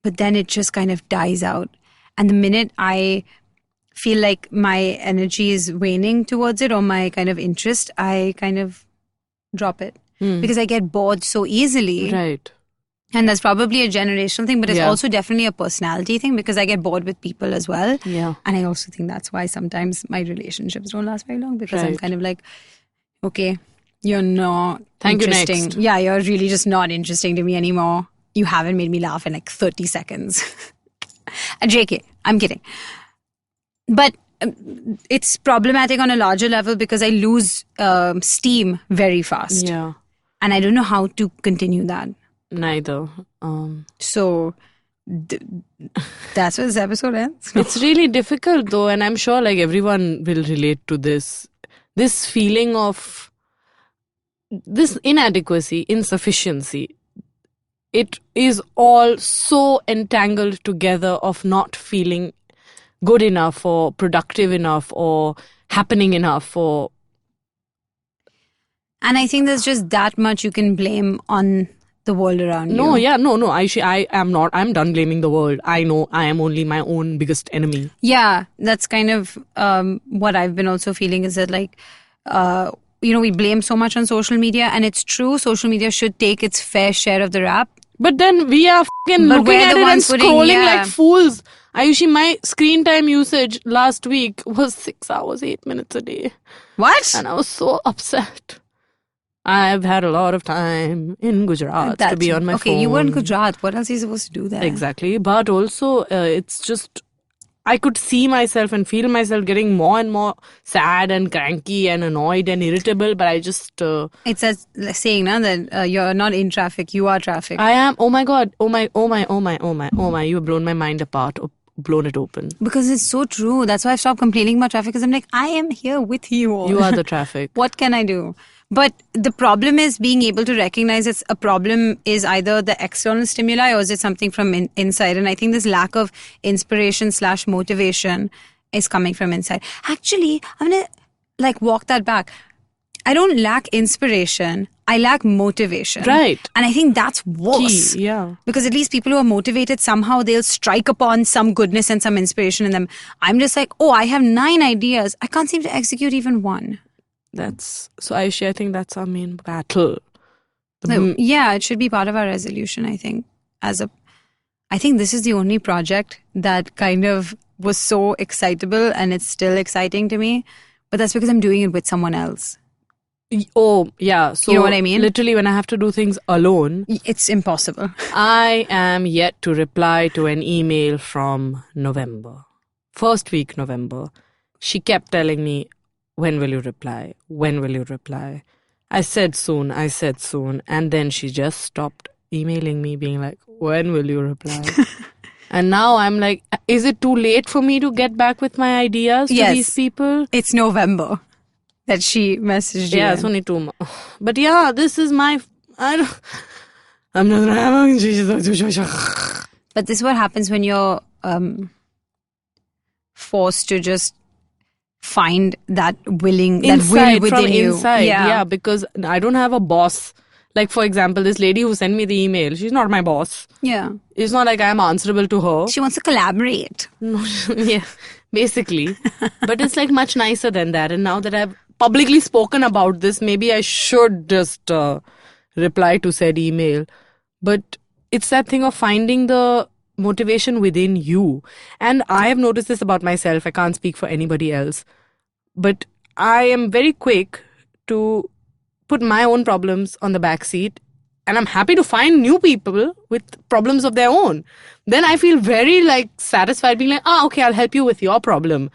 but then it just kind of dies out. And the minute I feel like my energy is waning towards it or my kind of interest, I kind of drop it because I get bored so easily. Right. And that's probably a generational thing, but it's also definitely a personality thing because I get bored with people as well. Yeah. And I also think that's why sometimes my relationships don't last very long because I'm kind of like, okay, you're not interesting. You next. Yeah, you're really just not interesting to me anymore. You haven't made me laugh in like 30 seconds. JK, I'm kidding. But it's problematic on a larger level because I lose steam very fast. Yeah. And I don't know how to continue that. Neither. So that's where this episode ends. It's really difficult though, and I'm sure like everyone will relate to this feeling of this inadequacy, insufficiency. It is all so entangled together of not feeling good enough or productive enough or happening enough or... And I think there's just that much you can blame on the world around you. No. I am not. I'm done blaming the world. I know I am only my own biggest enemy. Yeah, that's kind of what I've been also feeling is that like, we blame so much on social media and it's true. Social media should take its fair share of the rap. But then we are fucking looking at it and scrolling like fools. Ayushi, my screen time usage last week was 6 hours, 8 minutes a day. What? And I was so upset. I've had a lot of time in Gujarat to be on my phone. Okay, you were in Gujarat. What else are you supposed to do there? Exactly. But also, it's just... I could see myself and feel myself getting more and more sad and cranky and annoyed and irritable, but I just... It's a saying now that you're not in traffic, you are traffic. I am. Oh my God. Oh my. You have blown my mind apart. Blown it open. Because it's so true. That's why I've stopped complaining about traffic because I'm like, I am here with you all. You are the traffic. What can I do? But the problem is being able to recognize it's a problem is either the external stimuli or is it something from inside? And I think this lack of inspiration / motivation is coming from inside. Actually, I'm going to walk that back. I don't lack inspiration. I lack motivation. Right. And I think that's worse. Key, yeah. Because at least people who are motivated, somehow they'll strike upon some goodness and some inspiration in them. I'm just like, I have 9 ideas. I can't seem to execute even one. Ayushi, I think that's our main battle. Yeah, it should be part of our resolution, I think. I think this is the only project that kind of was so excitable and it's still exciting to me. But that's because I'm doing it with someone else. Oh, yeah. So, you know what I mean? Literally, when I have to do things alone, it's impossible. I am yet to reply to an email from November. First week November. She kept telling me, when will you reply? When will you reply? I said soon. And then she just stopped emailing me, being like, when will you reply? And now I'm like, is it too late for me to get back with my ideas to these people? It's November that she messaged you. Yeah, it's only 2 months. But yeah, this is my... I'm not... But this is what happens when you're forced to just find that will within you. Inside, yeah, because I don't have a boss. Like, for example, this lady who sent me the email, she's not my boss. Yeah. It's not like I'm answerable to her. She wants to collaborate. No, yeah, basically. But it's like much nicer than that. And now that I've publicly spoken about this, maybe I should just reply to said email. But it's that thing of finding the motivation within you. And I have noticed this about myself. I can't speak for anybody else. But I am very quick to put my own problems on the back seat, and I'm happy to find new people with problems of their own. Then I feel very satisfied, being like, okay, I'll help you with your problem.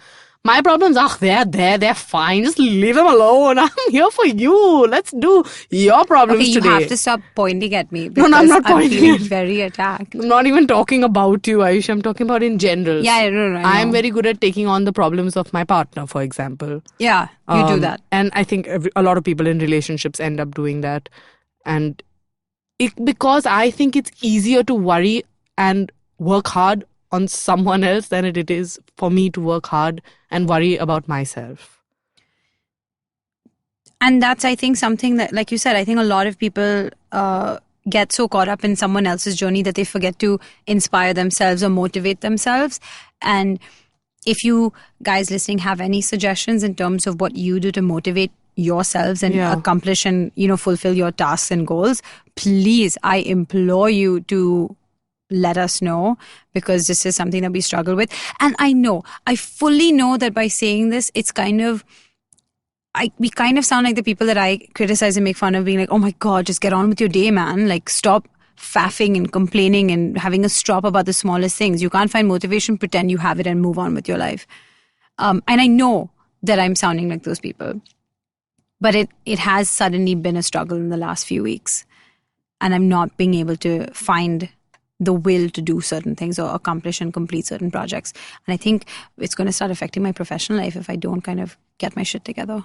My problems, they're fine. Just leave them alone. I'm here for you. Let's do your problems today. You have to stop pointing at me. No, I'm not pointing. I'm very attacked. I'm not even talking about you, Ayushi. I'm talking about in general. Yeah, I know. I'm very good at taking on the problems of my partner, for example. Yeah, you do that. And I think a lot of people in relationships end up doing that. And because I think it's easier to worry and work hard on someone else than it is for me to work hard and worry about myself. And that's, I think, something that, like you said, I think a lot of people get so caught up in someone else's journey that they forget to inspire themselves or motivate themselves. And if you guys listening have any suggestions in terms of what you do to motivate yourselves and accomplish and, fulfill your tasks and goals, please, I implore you to let us know, because this is something that we struggle with. And I fully know that by saying this, it's we kind of sound like the people that I criticize and make fun of, being like, oh my God, just get on with your day, man. Like, stop faffing and complaining and having a strop about the smallest things. You can't find motivation, pretend you have it and move on with your life. And I know that I'm sounding like those people, but it has suddenly been a struggle in the last few weeks. And I'm not being able to find the will to do certain things or accomplish and complete certain projects. And I think it's going to start affecting my professional life if I don't kind of get my shit together.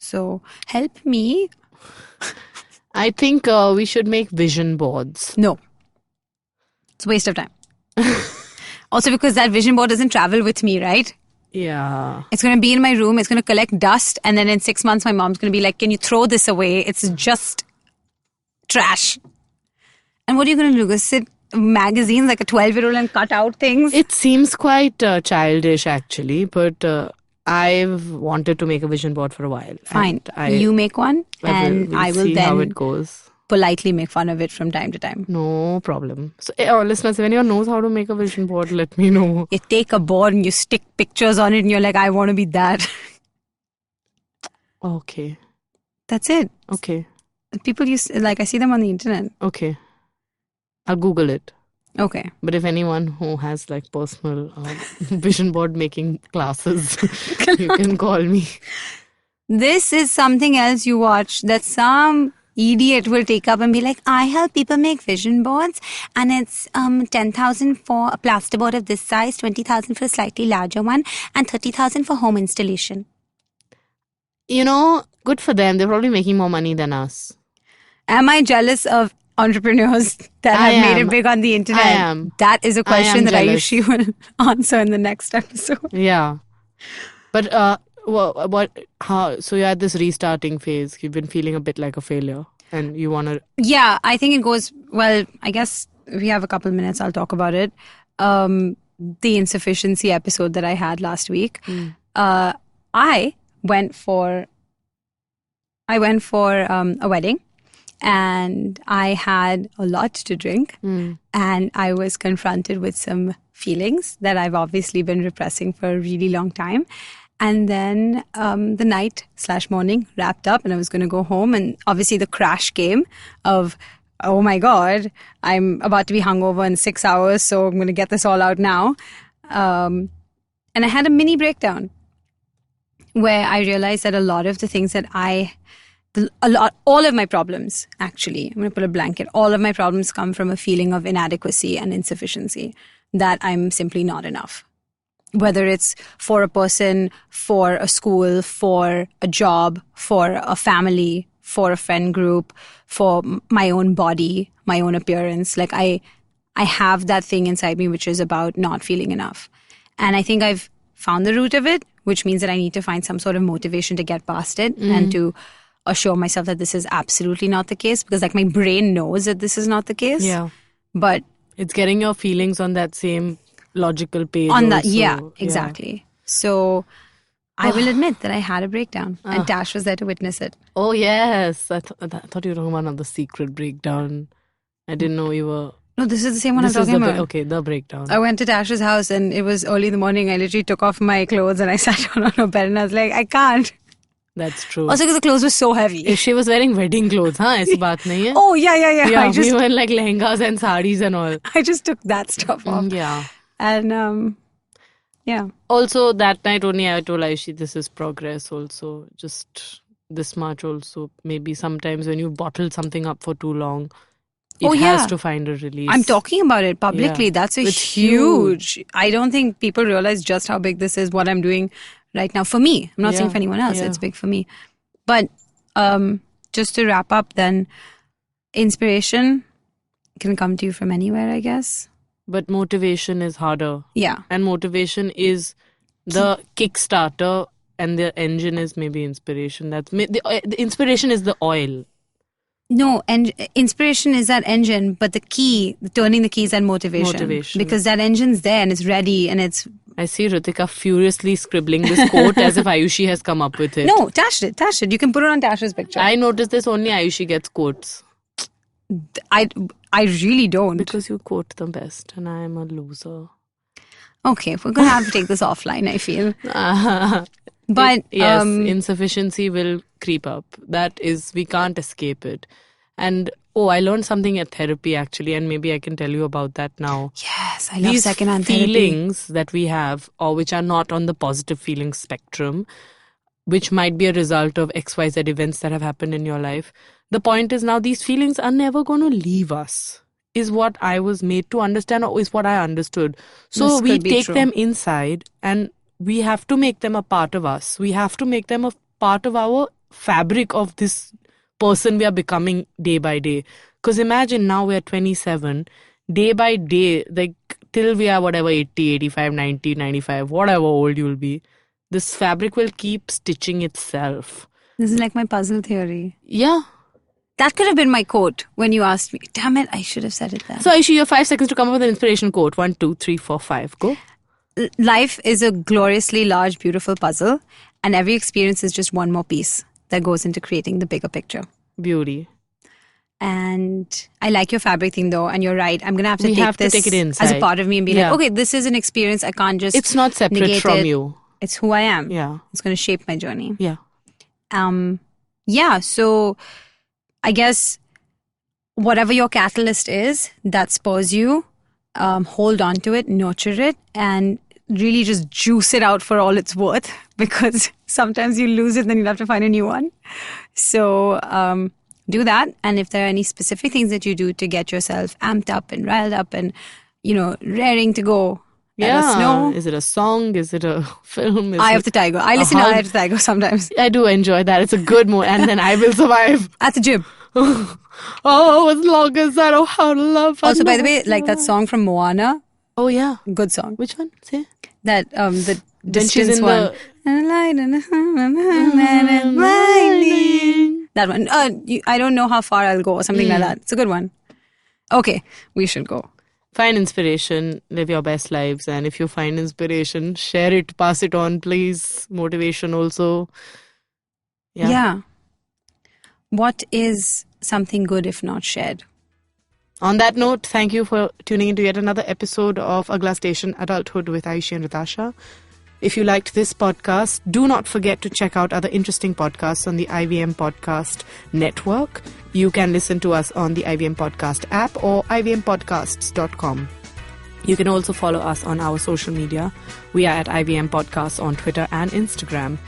So help me. I think we should make vision boards. No. It's a waste of time. Also because that vision board doesn't travel with me, right? Yeah. It's going to be in my room. It's going to collect dust. And then in 6 months, my mom's going to be like, can you throw this away? It's just trash. And what are you going to do? Go sit magazines like a 12-year-old and cut out things? It seems quite childish, actually, but I've wanted to make a vision board for a while. Fine. You make one, and I will see then how it goes. Politely make fun of it from time to time. No problem. So, listeners, if anyone knows how to make a vision board, let me know. You take a board and you stick pictures on it, and you're like, I want to be that. Okay. That's it. Okay. People I see them on the internet. Okay. I'll Google it. Okay. But if anyone who has personal vision board making classes, you can call me. This is something else you watch that some idiot will take up and be like, I help people make vision boards, and it's 10,000 for a plasterboard of this size, 20,000 for a slightly larger one, and 30,000 for home installation. Good for them. They're probably making more money than us. Am I jealous of entrepreneurs that have made it big on the internet? I am. That is a question that Ayushi will answer in the next episode. Yeah. But so you're at this restarting phase. You've been feeling a bit like a failure and you want to... Yeah, I think it goes... Well, I guess if we have a couple minutes, I'll talk about it. The insufficiency episode that I had last week. I went for a wedding. And I had a lot to drink, and I was confronted with some feelings that I've obviously been repressing for a really long time. And then the night/morning wrapped up and I was going to go home. And obviously the crash came of, oh my God, I'm about to be hungover in 6 hours, so I'm going to get this all out now. And I had a mini breakdown where I realized that a lot of the things that all of my problems, actually, I'm going to put a blanket, all of my problems come from a feeling of inadequacy and insufficiency, that I'm simply not enough. Whether it's for a person, for a school, for a job, for a family, for a friend group, for my own body, my own appearance. Like I have that thing inside me which is about not feeling enough. And I think I've found the root of it, which means that I need to find some sort of motivation to get past it and to assure myself that this is absolutely not the case, because like my brain knows that this is not the case. Yeah. But it's getting your feelings on that same logical page. On that, yeah, exactly. Yeah. So I will admit that I had a breakdown and Tash was there to witness it. Oh, yes. I thought you were talking about another secret breakdown. I didn't know you were... No, this is the same one I'm talking about. Okay, the breakdown. I went to Tash's house and it was early in the morning. I literally took off my clothes and I sat down on her bed and I was like, I can't. That's true. Also because the clothes were so heavy. She was wearing wedding clothes, huh? Aisi baat nahi hai? Oh, yeah. Yeah, we were in like lehengas and sarees and all. I just took that stuff off. Yeah. And, yeah. Also, that night only I told Ayushi, this is progress also. Just this much also. Maybe sometimes when you bottle something up for too long, it has to find a release. I'm talking about it publicly. Yeah. That's it's huge. I don't think people realize just how big this is, what I'm doing right now. For me. I'm not saying for anyone else. Yeah. It's big for me. But just to wrap up then, inspiration can come to you from anywhere, I guess. But motivation is harder. Yeah. And motivation is the kickstarter and the engine is maybe inspiration. The inspiration is the oil. No, and inspiration is that engine, but the key, turning the key is that motivation. Because that engine's there and it's ready and it's... I see Ritika furiously scribbling this quote as if Ayushi has come up with it. No, Tash did. You can put it on Tash's picture. I noticed this, only Ayushi gets quotes. I really don't. Because you quote the best and I am a loser. Okay, we're going to have to take this offline, I feel. But yes, insufficiency will creep up. That is, we can't escape it. And I learned something at therapy actually, and maybe I can tell you about that now. Yes, I love secondhand therapy. These feelings that we have, or which are not on the positive feeling spectrum, which might be a result of XYZ events that have happened in your life. The point is now these feelings are never going to leave us, is what I was made to understand, or is what I understood. So we take them inside and we have to make them a part of us. We have to make them a part of our fabric of this person we are becoming day by day. Because imagine now we're 27, day by day, like till we are whatever, 80, 85, 90, 95, whatever old you'll be, this fabric will keep stitching itself. This is like my puzzle theory. Yeah. That could have been my quote when you asked me. Damn it, I should have said it then. So Ayushi, you have 5 seconds to come up with an inspiration quote. 1, 2, 3, 4, 5. Go. Life is a gloriously large, beautiful puzzle, and every experience is just one more piece that goes into creating the bigger picture. Beauty. And I like your fabric thing though, and you're right. I'm going to have to take it inside as a part of me and be like, okay, this is an experience. I can't just It's not separate from you. It's who I am. Yeah. It's going to shape my journey. Yeah. So I guess whatever your catalyst is that spurs you, hold on to it, nurture it, and really just juice it out for all it's worth, because sometimes you lose it, then you'll have to find a new one. So do that. And if there are any specific things that you do to get yourself amped up and riled up and, raring to go, let us know. Is it a song? Is it a film? Eye of the Tiger. I listen to Eye of the Tiger sometimes. I do enjoy that. It's a good mood. And then I Will Survive. At the gym. As long as I know how to love. Also, by the way, like that song from Moana. Oh, yeah. Good song. Which one? Say. That, the distance distance one. That one. I don't know how far I'll go or something like that. It's a good one. Okay, we should go. Find inspiration, live your best lives, and if you find inspiration, share it, pass it on, please. Motivation also. Yeah. What is something good if not shared? On that note, thank you for tuning into yet another episode of Agla Station Adulthood with Ayushi and Rytasha. If you liked this podcast, do not forget to check out other interesting podcasts on the IVM Podcast Network. You can listen to us on the IVM Podcast app or ivmpodcasts.com. You can also follow us on our social media. We are at IVM Podcasts on Twitter and Instagram.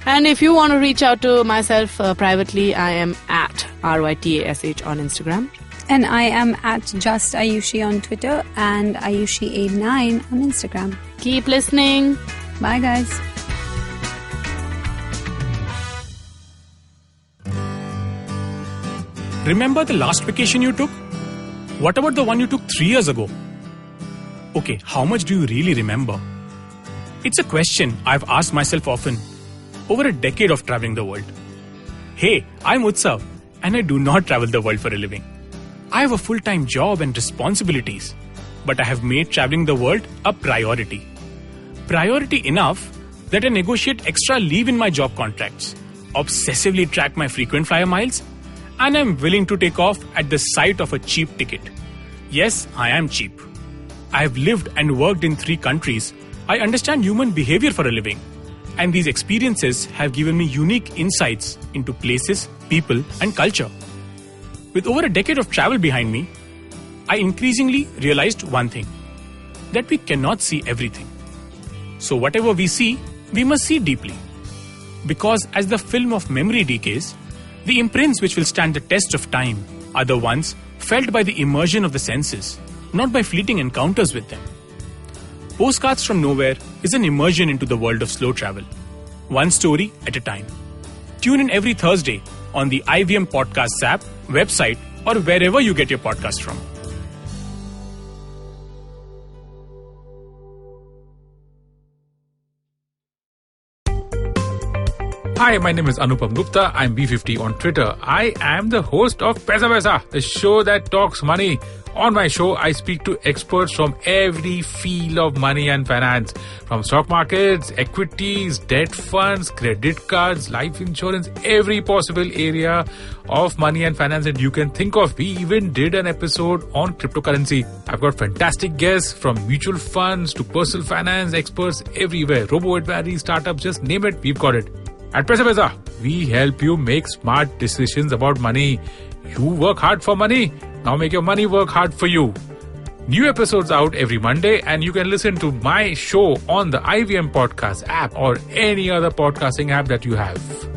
And if you want to reach out to myself privately, I am at RYTASH on Instagram. And I am at Just Ayushi on Twitter and Ayushi89 on Instagram. Keep listening. Bye, guys. Remember the last vacation you took? What about the one you took 3 years ago? Okay, how much do you really remember? It's a question I've asked myself often over a decade of traveling the world. Hey, I'm Utsav and I do not travel the world for a living. I have a full-time job and responsibilities, but I have made traveling the world a priority. Priority enough that I negotiate extra leave in my job contracts, obsessively track my frequent flyer miles, and I'm willing to take off at the sight of a cheap ticket. Yes, I am cheap. I have lived and worked in 3 countries. I understand human behavior for a living. And these experiences have given me unique insights into places, people, and culture. With over a decade of travel behind me, I increasingly realized one thing, that we cannot see everything. So whatever we see, we must see deeply. Because as the film of memory decays, the imprints which will stand the test of time are the ones felt by the immersion of the senses, not by fleeting encounters with them. Postcards from Nowhere is an immersion into the world of slow travel, one story at a time. Tune in every Thursday on the IVM Podcasts app, website, or wherever you get your podcast from. Hi, my name is Anupam Gupta. I'm B50 on Twitter. I am the host of Paisa Paisa, the show that talks money. On my show, I speak to experts from every field of money and finance, from stock markets, equities, debt funds, credit cards, life insurance, every possible area of money and finance that you can think of. We even did an episode on cryptocurrency. I've got fantastic guests from mutual funds to personal finance experts everywhere. Robo-advisory, startups, just name it, we've got it. At Paisa Paisa, we help you make smart decisions about money. You work hard for money. Now make your money work hard for you. New episodes out every Monday, and you can listen to my show on the IVM Podcast app or any other podcasting app that you have.